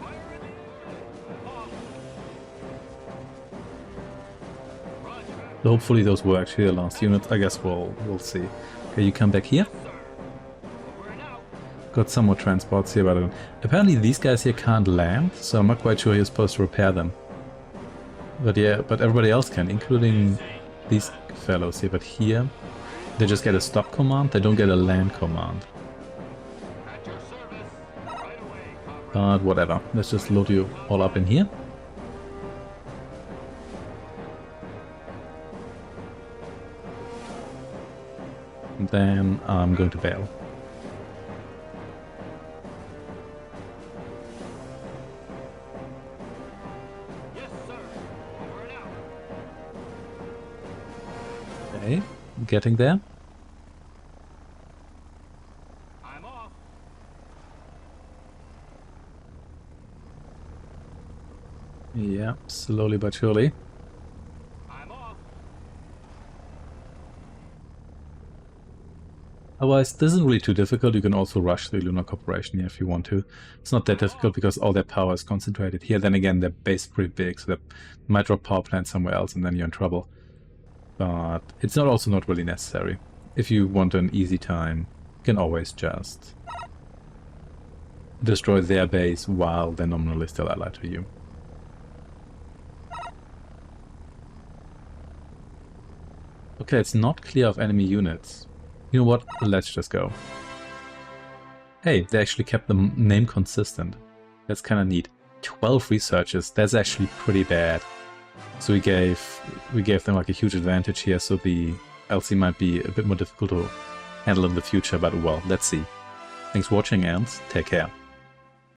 Fire in the air. Off. Roger. So hopefully those were actually the last units. I guess we'll see. Okay, you come back here. Sir. Over and out. Got some more transports here, but apparently these guys here can't land, so I'm not quite sure you're supposed to repair them. But yeah, but everybody else can, including these fellows here. But here, they just get a stop command, they don't get a land command. At your service. Right away, comrade. But whatever, let's just load you all up in here. And then I'm going to bail. Yes, sir. Over and out. Okay, getting there. I'm off. Yeah, slowly but surely. I'm off. Otherwise, this isn't really too difficult. You can also rush the Lunar Corporation here if you want to. It's not that difficult because all their power is concentrated here. Then again, their base is pretty big, so they might drop power plants somewhere else and then you're in trouble. But it's also not really necessary. If you want an easy time, you can always just destroy their base while they're nominally still allied to you. Okay, it's not clear of enemy units. You know what? Let's just go. Hey, they actually kept the name consistent. That's kind of neat. 12 researchers. That's actually pretty bad. So we gave them like a huge advantage here. So the LC might be a bit more difficult to handle in the future. But well, let's see. Thanks for watching and take care.